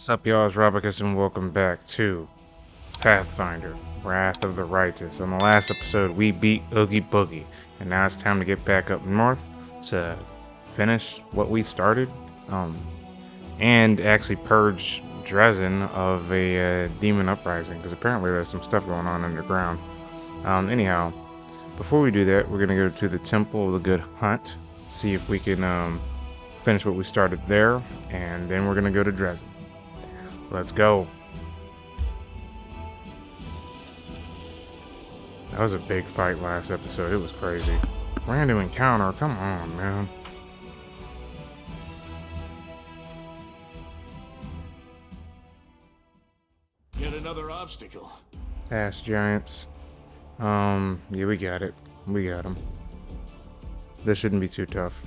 Sup y'all, it's Robacus and welcome back to Pathfinder, Wrath of the Righteous. On the last episode, we beat Oogie Boogie, and now it's time to get back up north to finish what we started, and actually purge Dresden of a demon uprising, because apparently there's some stuff going on underground. Anyhow, before we do that, we're going to go to the Temple of the Good Hunt, see if we can finish what we started there, and then we're going to go to Dresden. Let's go. That was a big fight last episode. It was crazy. Random encounter. Come on, man. Yet another obstacle. Ass giants. Yeah, we got it. We got them. This shouldn't be too tough.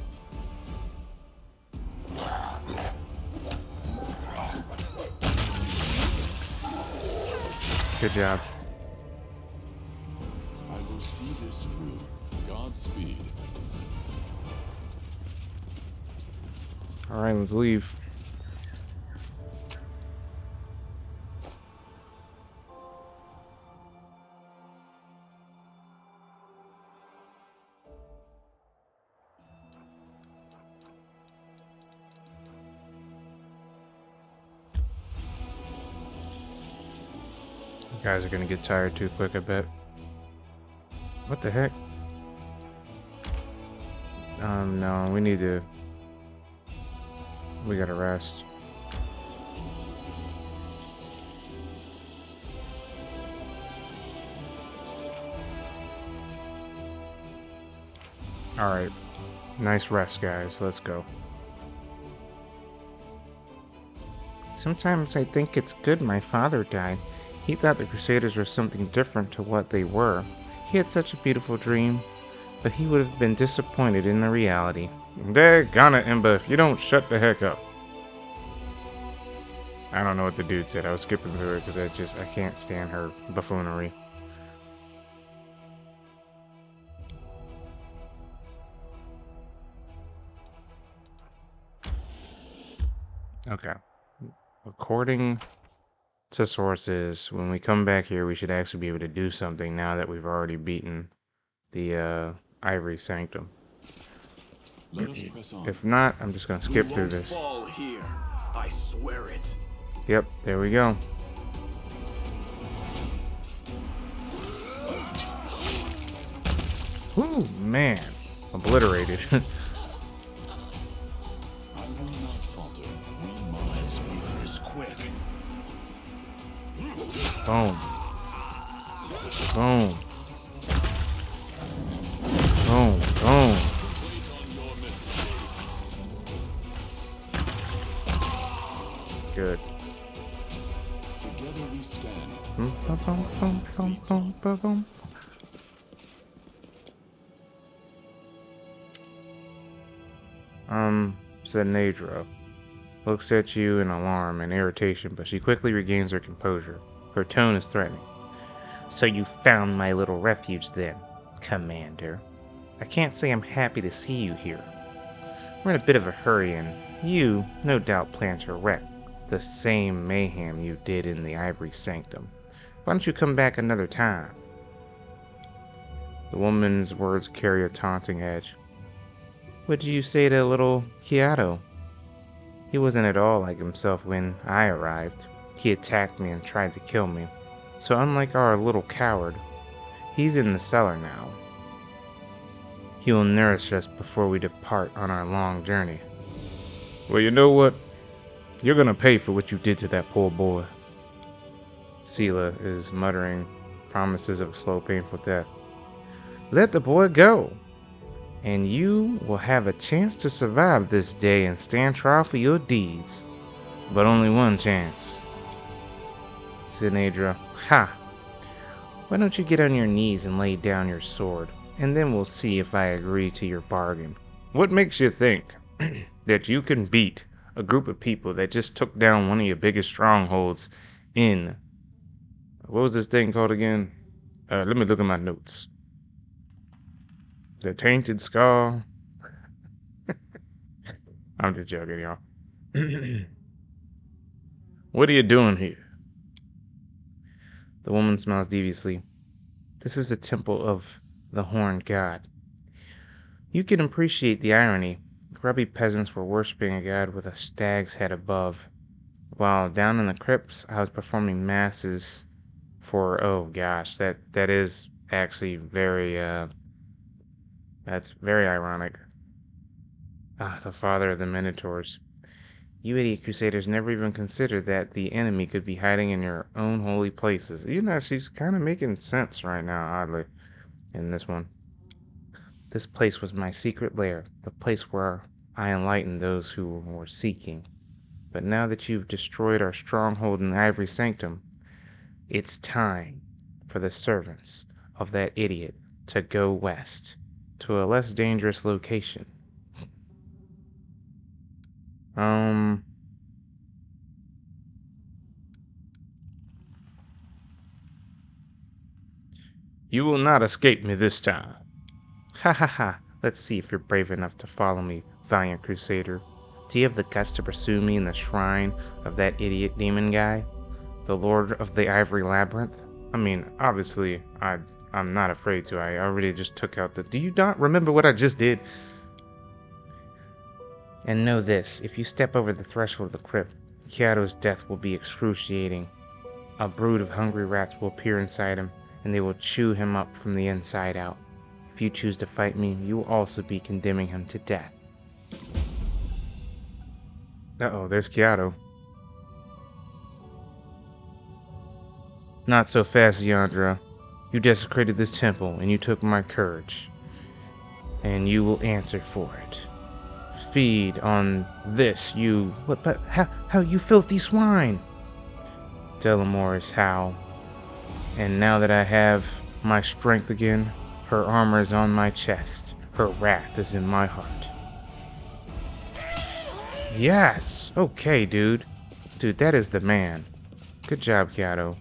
Good job. I will see this through. Godspeed. Alright, let's leave. You guys are gonna get tired too quick, I bet. What the heck? No, we need to... We gotta rest. Alright. Nice rest, guys. Let's go. Sometimes I think it's good my father died. He thought the Crusaders were something different to what they were. He had such a beautiful dream, but he would have been disappointed in the reality. Daggone it, Imba, if you don't shut the heck up. I don't know what the dude said. I was skipping through it because I can't stand her buffoonery. Okay. According to sources, when we come back here, we should actually be able to do something now that we've already beaten the Ivory Sanctum. Let us press on. If not, I'm just gonna skip through this. Fall here. I swear it. Yep, there we go. Ooh, man. Obliterated. I will not falter. We must make this quick. Boom. Boom. Boom. Boom. Good. Together we stand. Boom, boom, boom, boom, boom, boom, boom. Said Nadra. Looks at you in alarm and irritation, but she quickly regains her composure. Her tone is threatening. So you found my little refuge then, Commander. I can't say I'm happy to see you here. We're in a bit of a hurry, and you, no doubt, plan to wreak the same mayhem you did in the Ivory Sanctum. Why don't you come back another time? The woman's words carry a taunting edge. What did you say to little Kiato? He wasn't at all like himself when I arrived. He attacked me and tried to kill me. So unlike our little coward, he's in the cellar now. He will nourish us before we depart on our long journey. Well, you know what? You're gonna pay for what you did to that poor boy. Sela is muttering promises of a slow, painful death. Let the boy go, and you will have a chance to survive this day and stand trial for your deeds. But only one chance. Said Nadra. Ha! Why don't you get on your knees and lay down your sword, and then we'll see if I agree to your bargain. What makes you think that you can beat a group of people that just took down one of your biggest strongholds in... What was this thing called again? Let me look at my notes. The Tainted Skull. I'm just joking, y'all. What are you doing here? The woman smiles deviously. This is a temple of the Horned God. You can appreciate the irony. Grubby peasants were worshipping a god with a stag's head above, while down in the crypts I was performing masses for, oh gosh, that is actually that's very ironic. The father of the Minotaurs. You idiot crusaders never even considered that the enemy could be hiding in your own holy places. You know, she's kind of making sense right now, oddly, in this one. This place was my secret lair, the place where I enlightened those who were seeking. But now that you've destroyed our stronghold in the Ivory Sanctum, it's time for the servants of that idiot to go west, to a less dangerous location. You will not escape me this time. Ha ha ha. Let's see if you're brave enough to follow me, valiant crusader. Do you have the guts to pursue me in the shrine of that idiot demon guy? The Lord of the Ivory Labyrinth? I mean, obviously, I'm not afraid to. I already just took out the... Do you not remember what I just did? And know this, if you step over the threshold of the crypt, Kiato's death will be excruciating. A brood of hungry rats will appear inside him, and they will chew him up from the inside out. If you choose to fight me, you will also be condemning him to death. Uh-oh, there's Kiato. Not so fast, Yandra. You desecrated this temple, and you took my courage. And you will answer for it. Feed on this, you... What, but how, you filthy swine! Delamore is how. And now that I have my strength again, her armor is on my chest. Her wrath is in my heart. Yes! Okay, dude. Dude, that is the man. Good job, Kiato.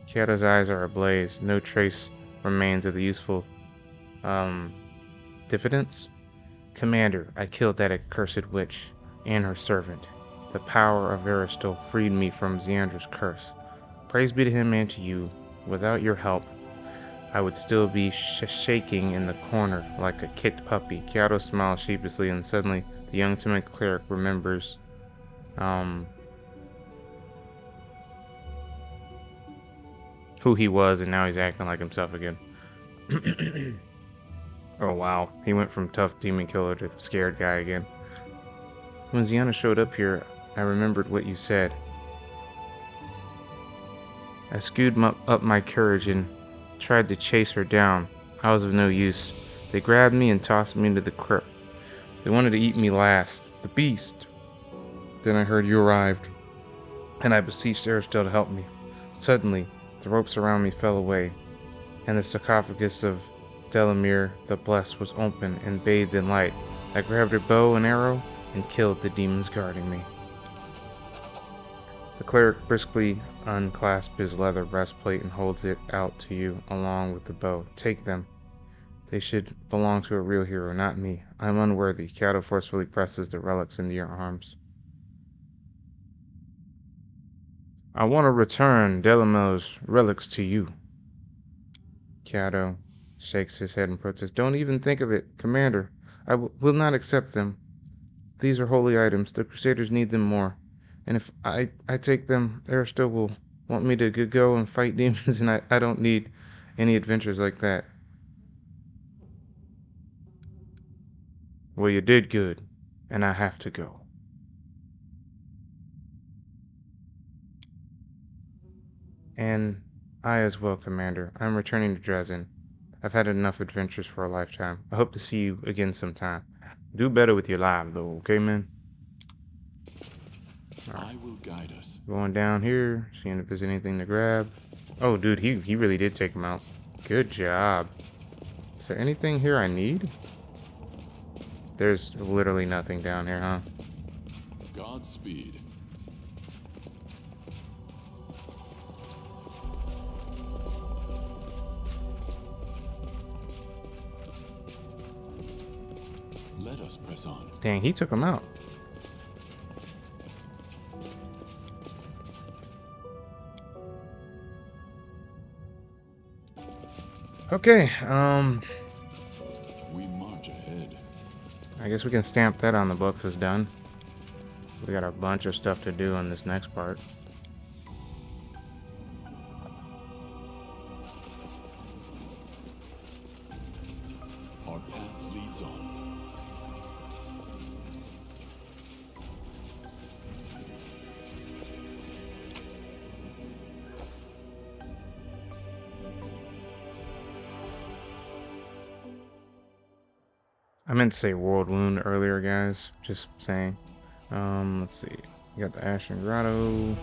Kiato's eyes are ablaze. No trace remains of the useful, diffidence. Commander, I killed that accursed witch and her servant. The power of Aristil freed me from Xeandra's curse. Praise be to him and to you. Without your help, I would still be shaking in the corner like a kicked puppy. Kiato smiles sheepishly, and suddenly the young timid cleric remembers, who he was, and now he's acting like himself again. Oh wow, he went from tough demon killer to scared guy again. When Xeandra showed up here, I remembered what you said. I screwed up my courage and tried to chase her down. I was of no use. They grabbed me and tossed me into the crypt. They wanted to eat me last. The beast. Then I heard you arrived, and I beseeched Aristil to help me. Suddenly, the ropes around me fell away, and the sarcophagus of Delamere the Blessed was open and bathed in light. I grabbed a bow and arrow and killed the demons guarding me. The cleric briskly unclasps his leather breastplate and holds it out to you along with the bow. Take them. They should belong to a real hero, not me. I'm unworthy. Kiato forcefully presses the relics into your arms. I want to return Delamore's relics to you. Kiato shakes his head in protest. Don't even think of it, Commander. I will not accept them. These are holy items. The Crusaders need them more. And if I take them, Aristil will want me to go and fight demons, and I don't need any adventures like that. Well, you did good, and I have to go. And I as well, Commander. I'm returning to Dresden. I've had enough adventures for a lifetime. I hope to see you again sometime. Do better with your life, though, okay, man? I will guide us. Going down here, seeing if there's anything to grab. Oh, dude, he really did take him out. Good job. Is there anything here I need? There's literally nothing down here, huh? Godspeed. Let us press on. Dang, he took him out. Okay, We march ahead. I guess we can stamp that on the books as done. We got a bunch of stuff to do on this next part. Our path leads on. I meant to say World Wound earlier, guys. Just saying. Let's see. We got the Ashen Grotto.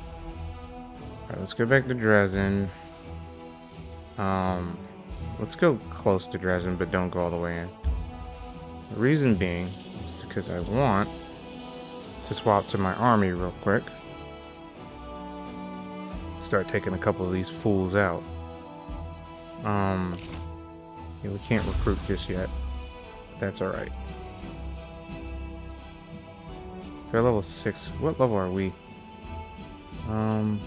Alright, let's go back to Dresden. Let's go close to Dresden, but don't go all the way in. The reason being is because I want to swap to my army real quick. Start taking a couple of these fools out. Yeah, we can't recruit just yet. But that's alright. They're level 6. What level are we? I'm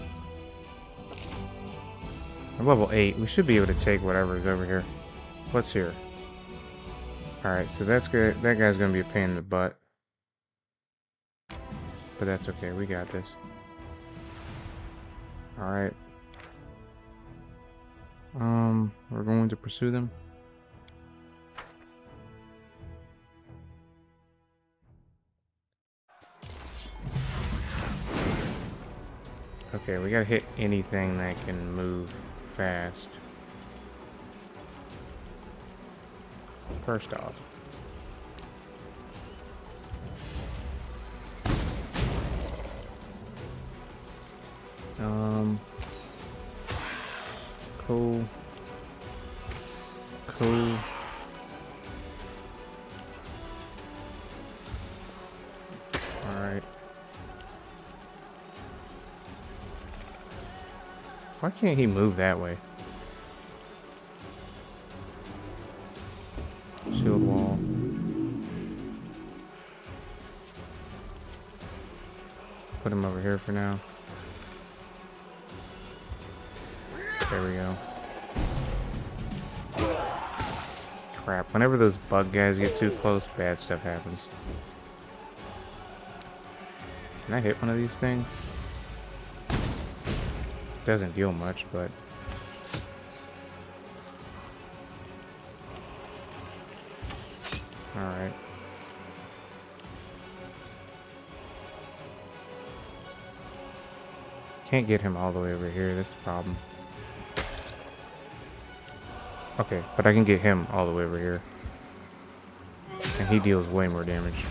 level 8. We should be able to take whatever is over here. What's here? Alright, so that's good. That guy's gonna be a pain in the butt. But that's okay, we got this. Alright. We're going to pursue them. Okay, we gotta hit anything that can move fast. First off. Cool. Cool. Alright. Why can't he move that way? Shield wall. Put him over here for now. There we go. Crap. Whenever those bug guys get too close, bad stuff happens. Can I hit one of these things? Doesn't deal much, but... Alright. Can't get him all the way over here, that's the problem. Okay, but I can get him all the way over here. And he deals way more damage.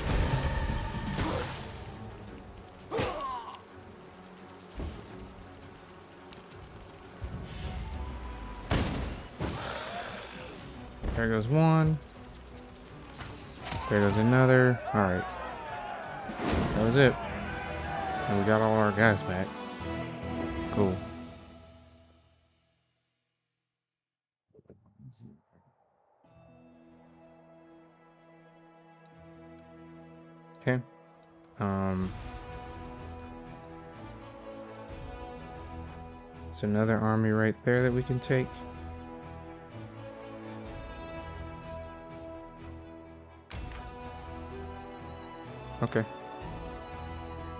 There goes one. There goes another. Alright. That was it. And we got all our guys back. Cool. Okay. It's another army right there that we can take. Okay.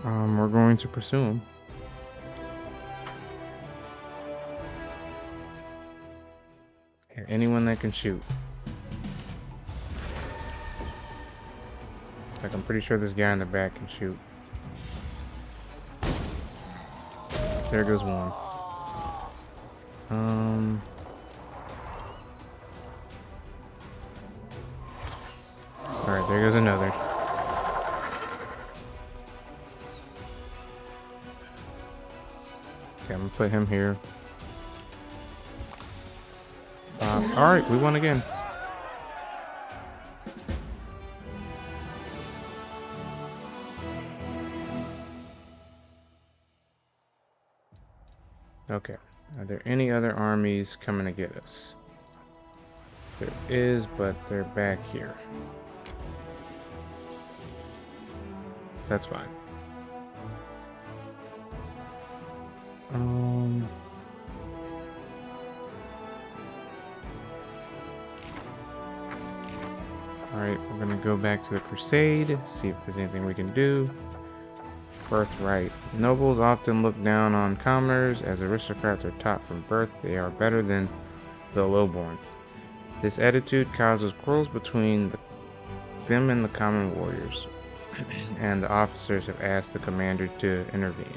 We're going to pursue him. Here, anyone that can shoot. Like, I'm pretty sure this guy in the back can shoot. There goes one. Alright, there goes another. Okay, I'm gonna put him here. Alright, we won again. Okay, are there any other armies coming to get us? There is, but they're back here. That's fine. Alright, we're gonna go back to the Crusade, see if there's anything we can do. Birthright. Nobles often look down on commoners, as aristocrats are taught from birth they are better than the lowborn. This attitude causes quarrels between them and the common warriors, and the officers have asked the commander to intervene.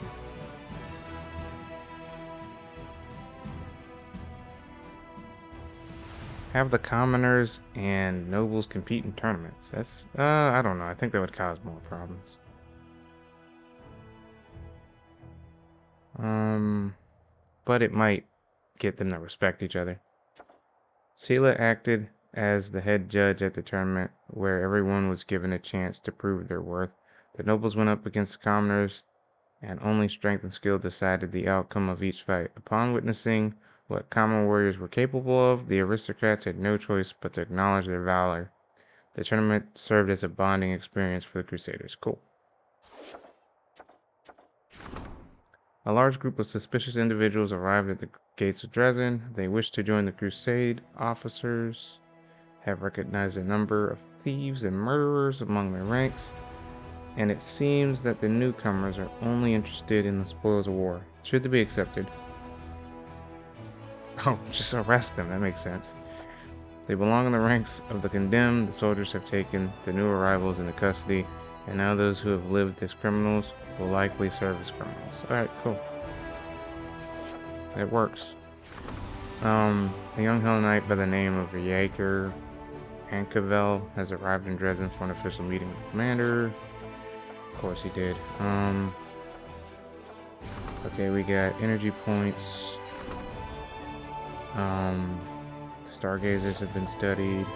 Have the commoners and nobles compete in tournaments. That's, I don't know. I think that would cause more problems. But it might get them to respect each other. Sela acted as the head judge at the tournament, where everyone was given a chance to prove their worth. The nobles went up against the commoners, and only strength and skill decided the outcome of each fight. Upon witnessing what common warriors were capable of, the aristocrats had no choice but to acknowledge their valor. The tournament served as a bonding experience for the Crusaders. Cool. A large group of suspicious individuals arrived at the gates of Dresden. They wished to join the crusade. Officers have recognized a number of thieves and murderers among their ranks, and it seems that the newcomers are only interested in the spoils of war. Should they be accepted? Oh, just arrest them. That makes sense. They belong in the ranks of the condemned. The soldiers have taken the new arrivals into custody, and now those who have lived as criminals will likely serve as criminals. Alright, cool. It works. A young Hellenite by the name of Jaeger Ankevel has arrived in Dresden for an official meeting with the commander. Of course he did. Okay, we got energy points. Stargazers have been studied.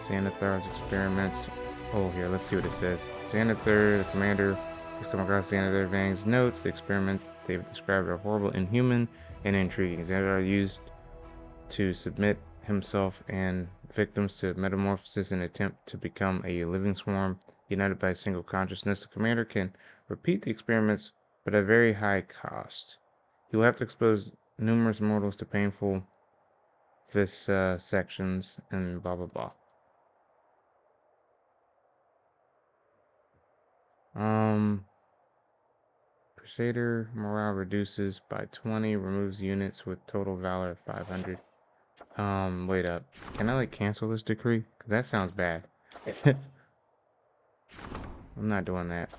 Xanathar's experiments. Oh, here, let's see what it says. Xanathar, the commander, has come across Xanathar Vang's notes. The experiments they've described are horrible, inhuman, and intriguing. Xanathar used to submit himself and victims to metamorphosis in an attempt to become a living swarm united by a single consciousness. The commander can repeat the experiments, but at a very high cost. He will have to expose numerous mortals to painful sections and blah blah blah. Crusader morale reduces by 20, removes units with total valor of 500. Wait up. Can I cancel this decree? 'Cause that sounds bad. I'm not doing that.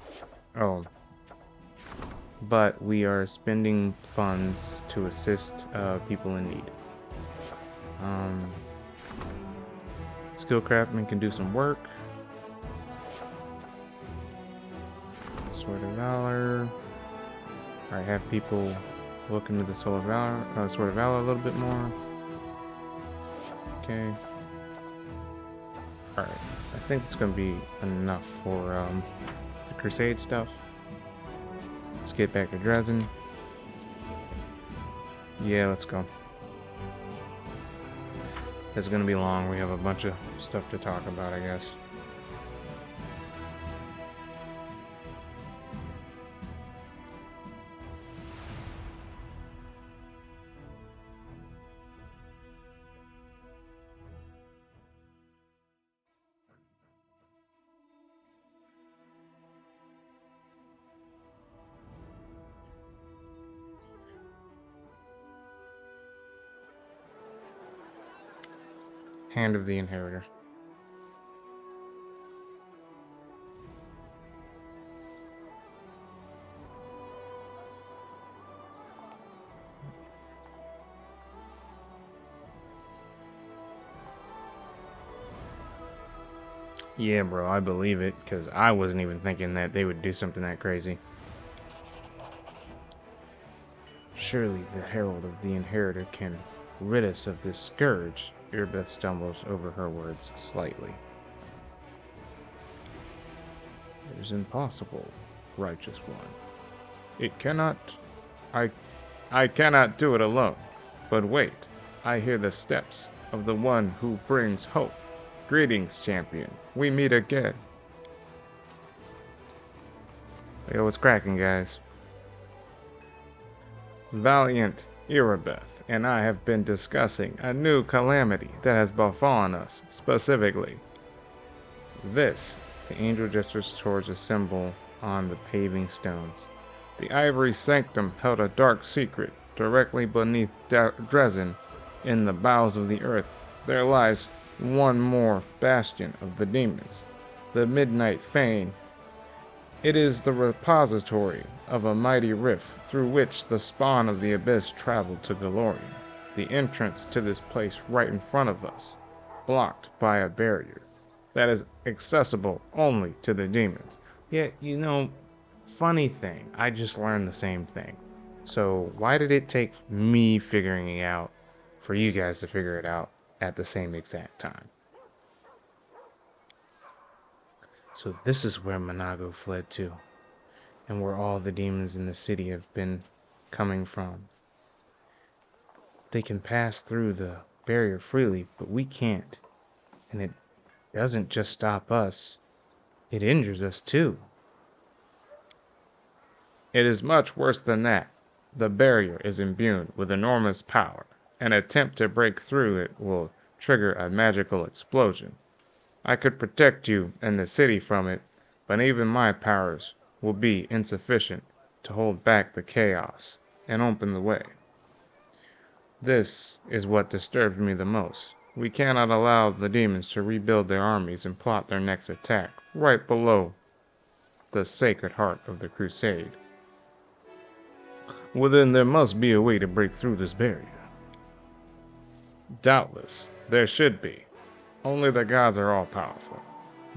Oh. But we are spending funds to assist people in need. Skill craftsman can do some work. Sword of Valor. Alright, have people look into the Sword of Valor a little bit more. Okay. Alright, I think it's gonna be enough for the Crusade stuff. Let's get back to Dresden. Yeah, let's go. It's gonna be long. We have a bunch of stuff to talk about, I guess. Hand of the Inheritor. Yeah, bro, I believe it, because I wasn't even thinking that they would do something that crazy. Surely the Herald of the Inheritor can rid us of this scourge. Irbeth stumbles over her words slightly. It is impossible, righteous one. It cannot... I cannot do it alone. But wait, I hear the steps of the one who brings hope. Greetings, champion. We meet again. Yo, what's cracking, guys? Valiant Irbeth and I have been discussing a new calamity that has befallen us, specifically This, the angel gestures towards a symbol on the paving stones. The ivory sanctum held a dark secret. Directly beneath Dresden, in the bowels of the earth, there lies one more bastion of the demons, the Midnight Fane. It is the repository of a mighty rift through which the spawn of the abyss traveled to Galorian. The entrance to this place right in front of us, blocked by a barrier that is accessible only to the demons. Yet, funny thing, I just learned the same thing. So why did it take me figuring it out for you guys to figure it out at the same exact time? So this is where Monago fled to, and where all the demons in the city have been coming from. They can pass through the barrier freely, but we can't. And it doesn't just stop us, it injures us too. It is much worse than that. The barrier is imbued with enormous power. An attempt to break through it will trigger a magical explosion. I could protect you and the city from it, but even my powers will be insufficient to hold back the chaos and open the way. This is what disturbs me the most. We cannot allow the demons to rebuild their armies and plot their next attack right below the Sacred Heart of the Crusade. Well, then there must be a way to break through this barrier. Doubtless, there should be. Only the gods are all-powerful.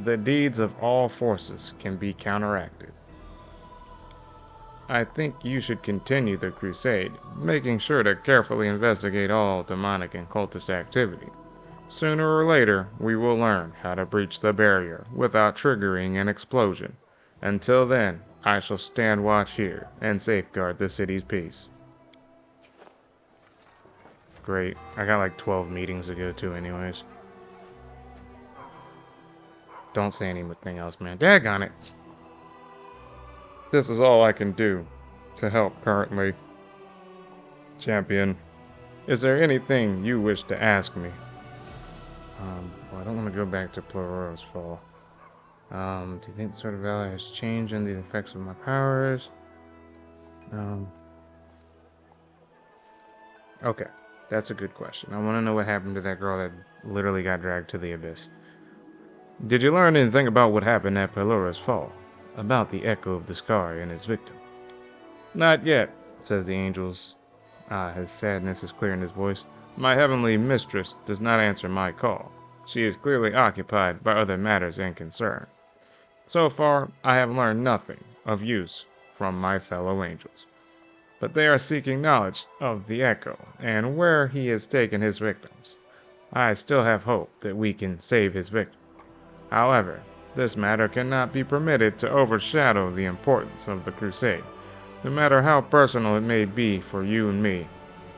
The deeds of all forces can be counteracted. I think you should continue the crusade, making sure to carefully investigate all demonic and cultist activity. Sooner or later, we will learn how to breach the barrier without triggering an explosion. Until then, I shall stand watch here and safeguard the city's peace. Great. I got like 12 meetings to go to anyways. Don't say anything else, man. Daggone it. This is all I can do to help currently. Champion, is there anything you wish to ask me? Well, I don't want to go back to Plural's Fall. Do you think the Sword of Valor has changed under the effects of my powers? Okay, that's a good question. I want to know what happened to that girl that literally got dragged to the abyss. Did you learn anything about what happened at Pelora's Fall? About the echo of the scar and its victim? Not yet, says the angels. His sadness is clear in his voice. My heavenly mistress does not answer my call. She is clearly occupied by other matters and concern. So far, I have learned nothing of use from my fellow angels. But they are seeking knowledge of the echo and where he has taken his victims. I still have hope that we can save his victim. However, this matter cannot be permitted to overshadow the importance of the crusade, no matter how personal it may be for you and me.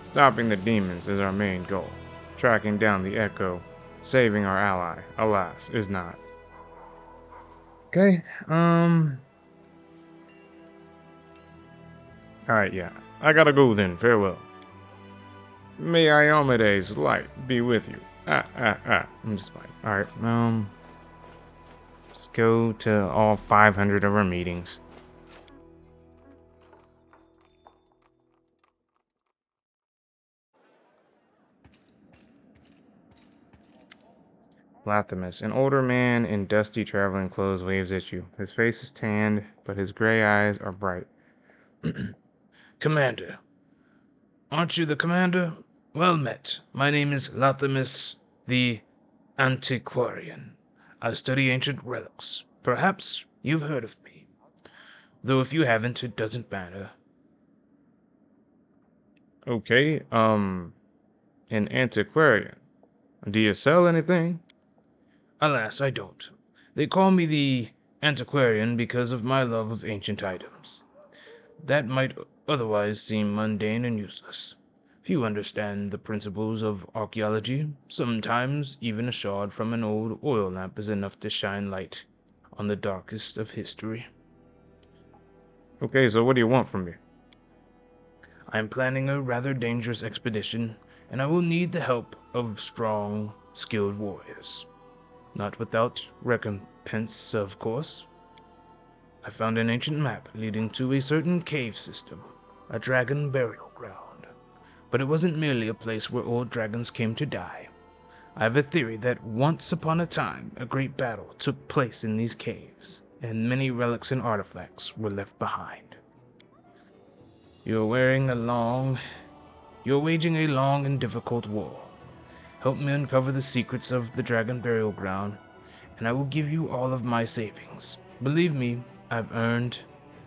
Stopping the demons is our main goal. Tracking down the echo, saving our ally, alas, is not. Okay, Alright, yeah. I gotta go then, farewell. May Iomede's light be with you. I'm just fine. Alright, let's go to all 500 of our meetings. Lathamus, an older man in dusty traveling clothes, waves at you. His face is tanned, but his gray eyes are bright. Commander. Aren't you the commander? Well met. My name is Lathamus the Antiquarian. I study ancient relics. Perhaps you've heard of me. Though if you haven't, it doesn't matter. Okay, an antiquarian. Do you sell anything? Alas, I don't. They call me the Antiquarian because of my love of ancient items. That might otherwise seem mundane and useless. Few understand the principles of archaeology. Sometimes even a shard from an old oil lamp is enough to shine light on the darkest of history. Okay, so what do you want from me? I am planning a rather dangerous expedition, and I will need the help of strong, skilled warriors. Not without recompense, of course. I found an ancient map leading to a certain cave system, a dragon burial ground. But it wasn't merely a place where old dragons came to die. I have a theory that once upon a time, a great battle took place in these caves, and many relics and artifacts were left behind. You're waging a long and difficult war. Help me uncover the secrets of the dragon burial ground, and I will give you all of my savings. Believe me, I've earned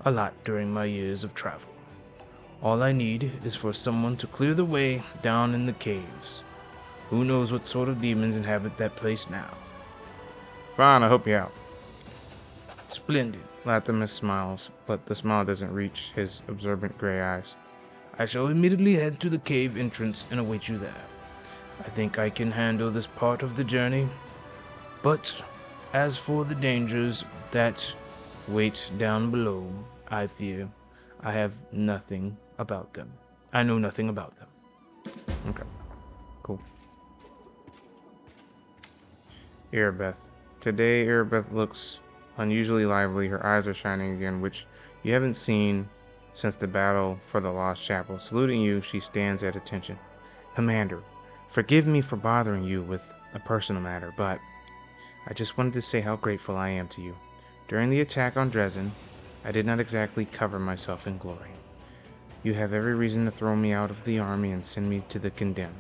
a lot during my years of travel. All I need is for someone to clear the way down in the caves. Who knows what sort of demons inhabit that place now? Fine, I'll help you out. Splendid. Lathamus smiles, but the smile doesn't reach his observant gray eyes. I shall immediately head to the cave entrance and await you there. I think I can handle this part of the journey. But as for the dangers that wait down below, I fear I have nothing about them. I know nothing about them. Okay, cool. Erebeth. Today, Erebeth looks unusually lively. Her eyes are shining again, which you haven't seen since the battle for the Lost Chapel. Saluting you, she stands at attention. Commander, forgive me for bothering you with a personal matter, but I just wanted to say how grateful I am to you. During the attack on Dresden, I did not exactly cover myself in glory. You have every reason to throw me out of the army and send me to the condemned.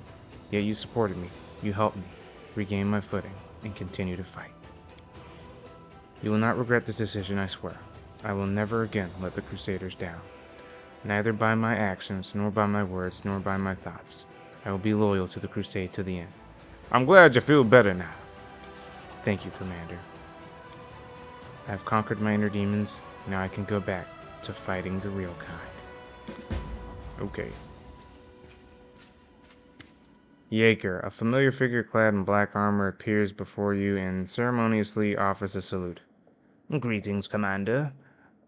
Yet you supported me, you helped me regain my footing, and continue to fight. You will not regret this decision, I swear. I will never again let the Crusaders down. Neither by my actions, nor by my words, nor by my thoughts. I will be loyal to the Crusade to the end. I'm glad you feel better now. Thank you, Commander. I have conquered my inner demons. Now I can go back to fighting the real kind. Okay. Yaker, a familiar figure clad in black armor, appears before you and ceremoniously offers a salute. Greetings, Commander.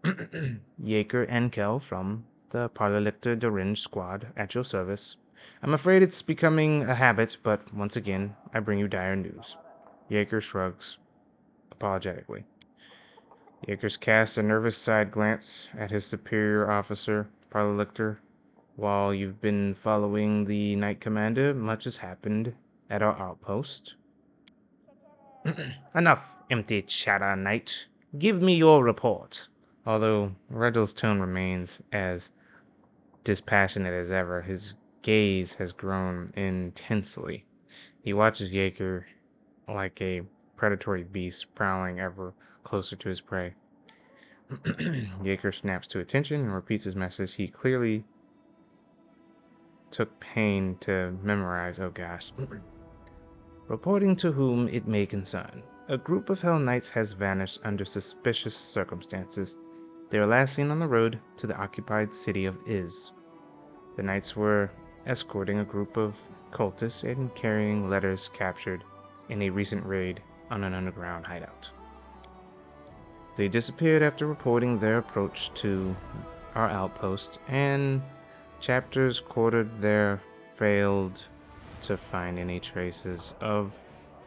Yaker Enkel from the Parlelictor Doringe squad at your service. I'm afraid it's becoming a habit, but once again, I bring you dire news. Yaker shrugs apologetically. Yakers casts a nervous side glance at his superior officer, Parlelictor. While you've been following the Knight Commander, much has happened at our outpost. Enough empty chatter, Knight. Give me your report. Although Regel's tone remains as dispassionate as ever, his gaze has grown intensely. He watches Yaker like a predatory beast prowling ever closer to his prey. Yaker snaps to attention and repeats his message. He clearly took pain to memorize. Oh gosh. Reporting to whom it may concern. A group of Hell Knights has vanished under suspicious circumstances. They were last seen on the road to the occupied city of Iz. The Knights were escorting a group of cultists and carrying letters captured in a recent raid on an underground hideout. They disappeared after reporting their approach to our outpost, and chapters quartered there failed to find any traces of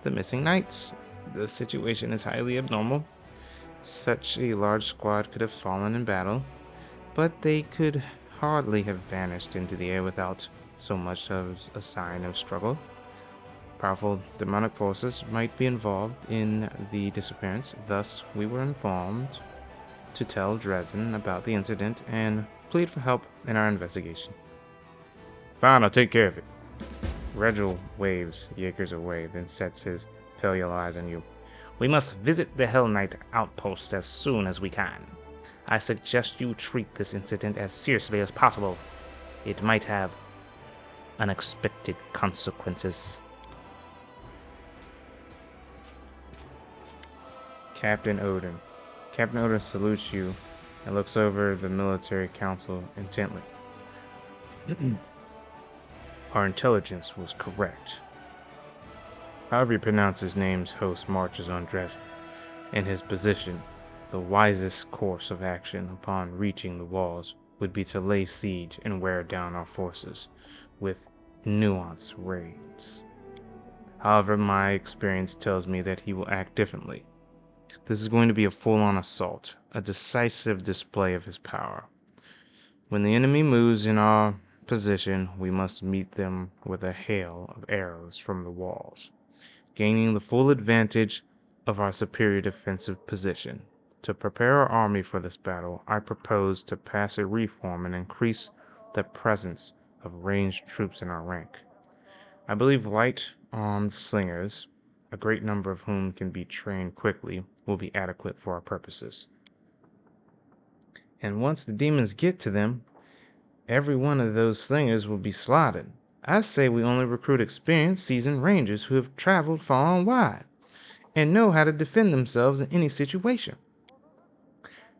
the missing knights. The situation is highly abnormal. Such a large squad could have fallen in battle, but they could hardly have vanished into the air without so much as a sign of struggle. Powerful demonic forces might be involved in the disappearance, thus we were informed to tell Dresden about the incident and plead for help in our investigation. Fine, I'll take care of it. Regil waves Yakers away, then sets his pale yellow eyes on you. We must visit the Hell Knight outpost as soon as we can. I suggest you treat this incident as seriously as possible. It might have unexpected consequences. Captain Odin. Captain Odin salutes you and looks over the military council intently. Our intelligence was correct. However you pronounce his name's host marches on Dresden. In his position, the wisest course of action upon reaching the walls would be to lay siege and wear down our forces with nuanced raids. However, my experience tells me that he will act differently. This is going to be a full-on assault, a decisive display of his power. When the enemy moves in our position, we must meet them with a hail of arrows from the walls, gaining the full advantage of our superior defensive position. To prepare our army for this battle, I propose to pass a reform and increase the presence of ranged troops in our rank. I believe light-armed slingers, a great number of whom can be trained quickly, will be adequate for our purposes. And once the demons get to them, every one of those slingers will be slaughtered. I say we only recruit experienced, seasoned rangers who have traveled far and wide and know how to defend themselves in any situation.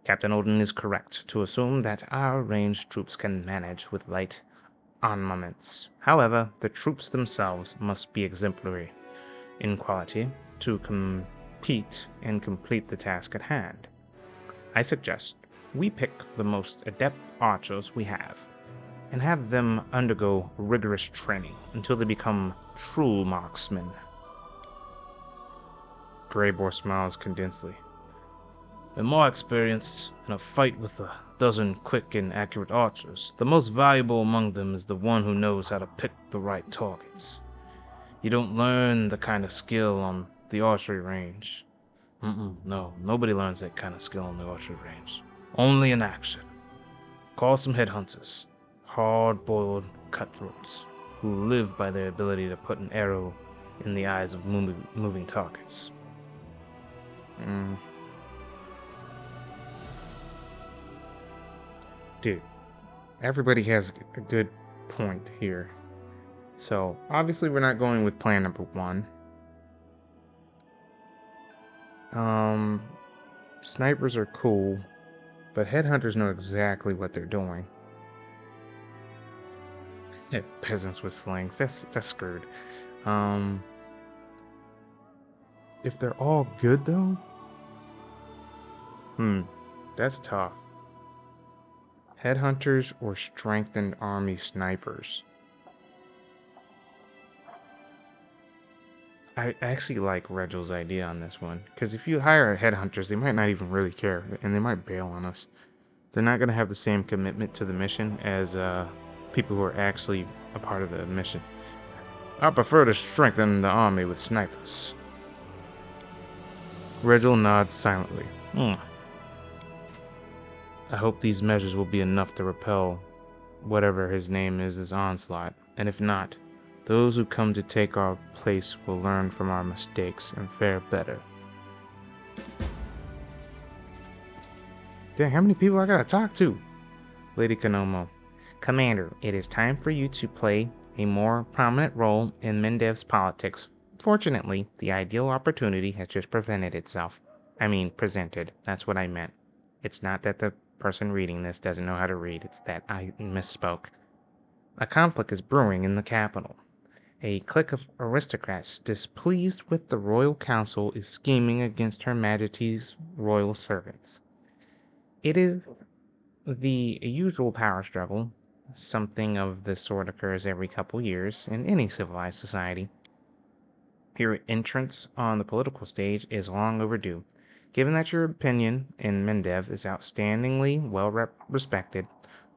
Captain Odin is correct to assume that our ranged troops can manage with light armaments. However, the troops themselves must be exemplary in quality to compete and complete the task at hand. I suggest we pick the most adept archers we have and have them undergo rigorous training until they become true marksmen. Greybor smiles condensely. The more experienced in a fight with a dozen quick and accurate archers, the most valuable among them is the one who knows how to pick the right targets. You don't learn the kind of skill on the archery range. No, nobody learns that kind of skill on the archery range. Only in action. Call some headhunters, hard-boiled cutthroats, who live by their ability to put an arrow in the eyes of moving targets. Dude, everybody has a good point here. So, obviously we're not going with plan number 1. Snipers are cool, but headhunters know exactly what they're doing. Yeah, peasants with slings, that's screwed. If they're all good though? That's tough. Headhunters or strengthened army snipers? I actually like Regel's idea on this one, because if you hire headhunters, they might not even really care, and they might bail on us. They're not going to have the same commitment to the mission as people who are actually a part of the mission. I prefer to strengthen the army with snipers. Regil nods silently. I hope these measures will be enough to repel whatever his name is his onslaught, and if not, those who come to take our place will learn from our mistakes and fare better. Dang, how many people I gotta talk to? Lady Konomo. Commander, it is time for you to play a more prominent role in Mendev's politics. Fortunately, the ideal opportunity has just presented itself. Presented. That's what I meant. It's not that the person reading this doesn't know how to read, it's that I misspoke. A conflict is brewing in the capital. A clique of aristocrats displeased with the royal council is scheming against Her Majesty's royal servants. It is the usual power struggle. Something of this sort occurs every couple years in any civilized society. Your entrance on the political stage is long overdue. Given that your opinion in Mendev is outstandingly well respected,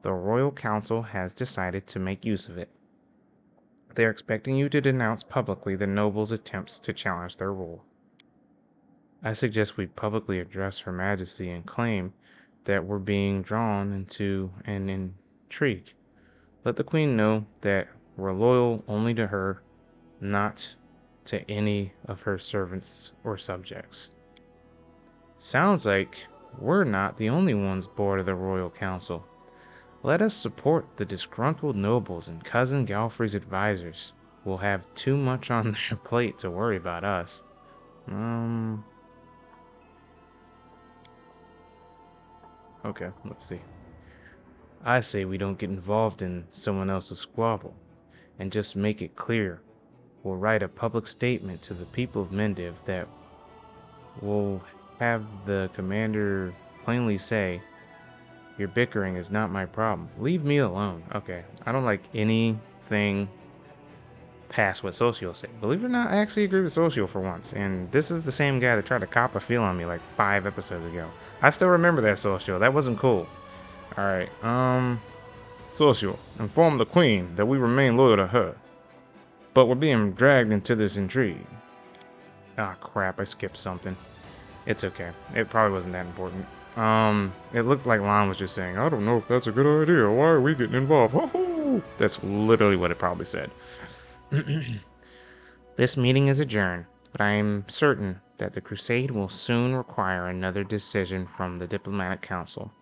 the Royal Council has decided to make use of it. They are expecting you to denounce publicly the nobles' attempts to challenge their rule. I suggest we publicly address Her Majesty and claim that we're being drawn into an intrigue. Let the Queen know that we're loyal only to her, not to any of her servants or subjects. Sounds like we're not the only ones bored of the Royal Council. Let us support the disgruntled nobles and Cousin Galfrey's advisors. Will have too much on their plate to worry about us. Okay, let's see. I say we don't get involved in someone else's squabble, and just make it clear. We'll write a public statement to the people of Mendiv that will have the commander plainly say, "Your bickering is not my problem. Leave me alone." Okay, I don't like anything past what Socio said. Believe it or not, I actually agree with Socio for once. And this is the same guy that tried to cop a feel on me like 5 episodes ago. I still remember that, Socio. That wasn't cool. Alright, Socio, inform the queen that we remain loyal to her. But we're being dragged into this intrigue. Ah, crap, I skipped something. It's okay. It probably wasn't that important. It looked like Lon was just saying, I don't know if that's a good idea. Why are we getting involved? Ho-ho! That's literally what it probably said. This meeting is adjourned, but I am certain that the crusade will soon require another decision from the Diplomatic Council.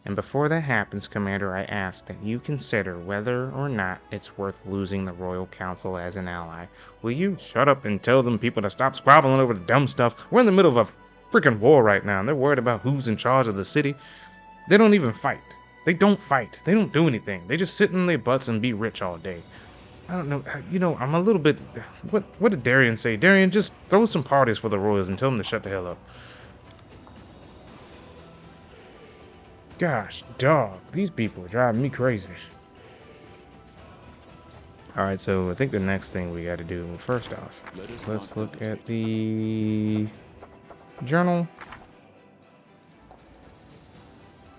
And before that happens, Commander, I ask that you consider whether or not it's worth losing the Royal Council as an ally. Will you shut up and tell them people to stop squabbling over the dumb stuff? We're in the middle of a freaking war right now, and they're worried about who's in charge of the city. They don't even fight. They don't fight. They don't do anything. They just sit in their butts and be rich all day. I don't know. You know, I'm a little bit... What did Darian say? Darian, just throw some parties for the Royals and tell them to shut the hell up. Gosh, dog. These people are driving me crazy. Alright, so I think the next thing we gotta do, first off, let's look at the journal.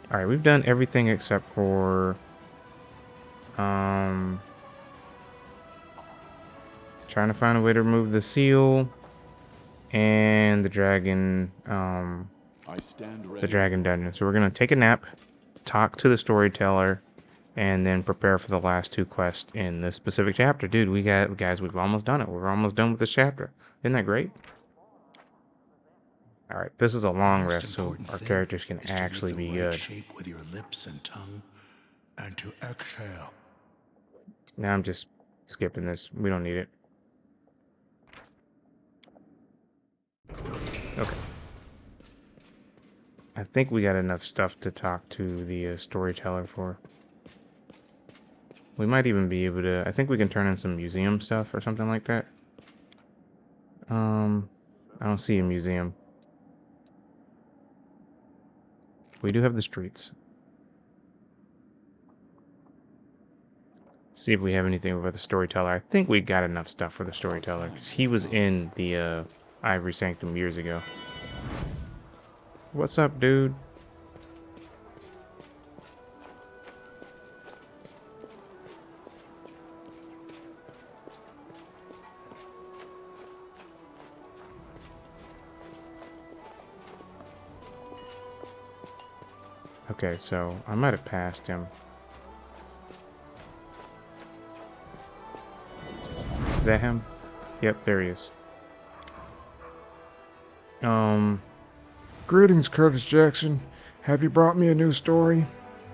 Alright, we've done everything except for trying to find a way to remove the seal and the dragon dungeon. So we're gonna take a nap, talk to the storyteller, and then prepare for the last 2 quests in this specific chapter. Dude, we've almost done it. We're almost done with this chapter. Isn't that great? Alright, this is a long rest, so our characters can actually be good. Shape with your lips and tongue, and to exhale. Now I'm just skipping this. We don't need it. Okay. I think we got enough stuff to talk to the storyteller for. We might even be able to... I think we can turn in some museum stuff or something like that. I don't see a museum. We do have the streets. See if we have anything about the storyteller. I think we got enough stuff for the storyteller, because he was in the Ivory Sanctum years ago. What's up, dude? Okay, so I might have passed him. Is that him? Yep, there he is. Greetings, Curtis Jackson. Have you brought me a new story?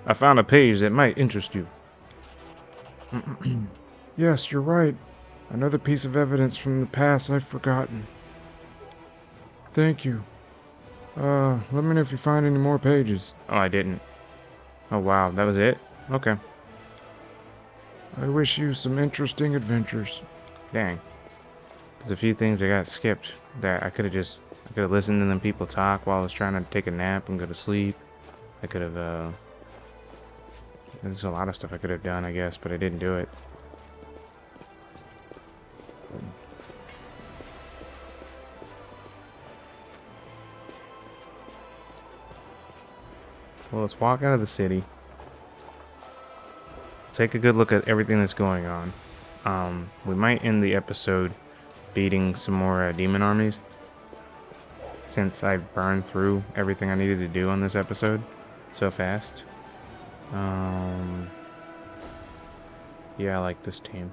I found a page that might interest you. Yes, you're right. Another piece of evidence from the past I've forgotten. Thank you. Let me know if you find any more pages. Oh, I didn't. Oh, wow, that was it? Okay. I wish you some interesting adventures. Dang. There's a few things that got skipped that I could have listened to them people talk while I was trying to take a nap and go to sleep. I could have, there's a lot of stuff I could have done, I guess, but I didn't do it. Well, let's walk out of the city. Take a good look at everything that's going on. We might end the episode beating some more demon armies, since I burned through everything I needed to do on this episode so fast. Yeah, I like this team.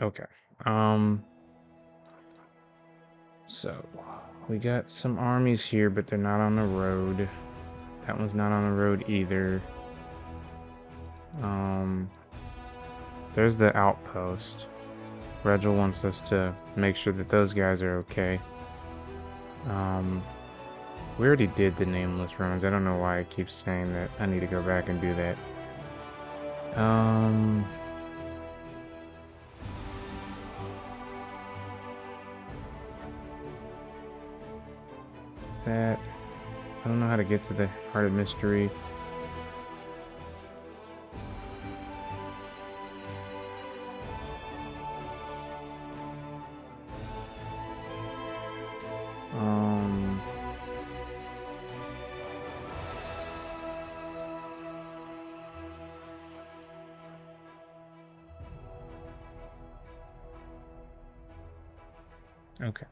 Okay. So we got some armies here, but they're not on the road. That one's not on the road either. There's the outpost. Regil wants us to make sure that those guys are okay. We already did the nameless ruins. I don't know why I keep saying that. I need to go back and do that. that. I don't know how to get to the heart of mystery. Okay.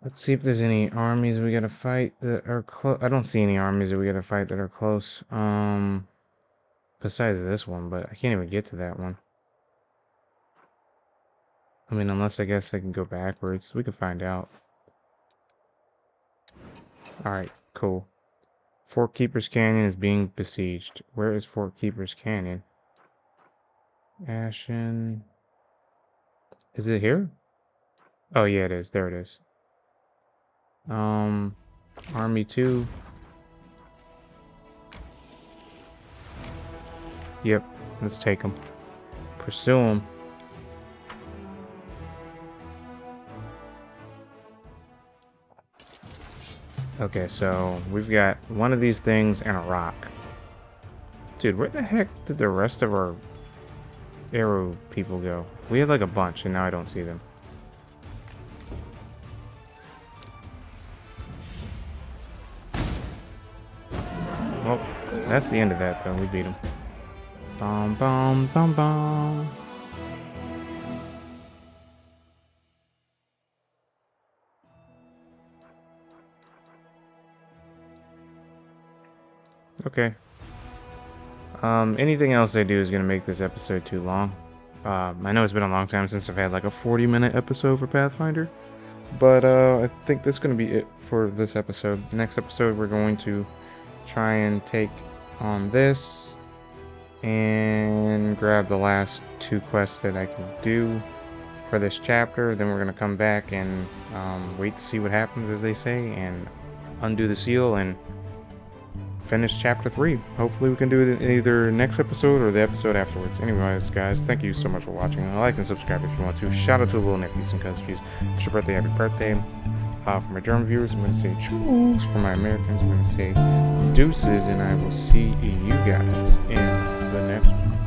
Let's see if there's any armies we gotta fight that are close. I don't see any armies that we gotta fight that are close. Besides this one, but I can't even get to that one. I mean, unless I guess I can go backwards. We can find out. Alright, cool. Fort Keeper's Canyon is being besieged. Where is Fort Keeper's Canyon? Ashen. Is it here? Oh, yeah, it is. There it is. Army 2. Yep, let's take them. Pursue them. Okay, so we've got one of these things and a rock. Dude, where the heck did the rest of our arrow people go? We had like a bunch and now I don't see them. Well, that's the end of that though. We beat them. Bum bum bum bum. Okay. Anything else I do is gonna make this episode too long. I know it's been a long time since I've had like a 40-minute episode for Pathfinder, but I think that's gonna be it for this episode. Next episode, we're going to try and take on this and grab the last 2 quests that I can do for this chapter. Then we're gonna come back and wait to see what happens, as they say, and undo the seal and finish chapter 3. Hopefully we can do it in either next episode or the episode afterwards. Anyways, guys, thank you so much for watching. Like and subscribe if you want to. Shout out to little nephews and cousins. It's your birthday, happy birthday. For my German viewers, I'm going to say choose. For my Americans, I'm going to say deuces, and I will see you guys in the next one.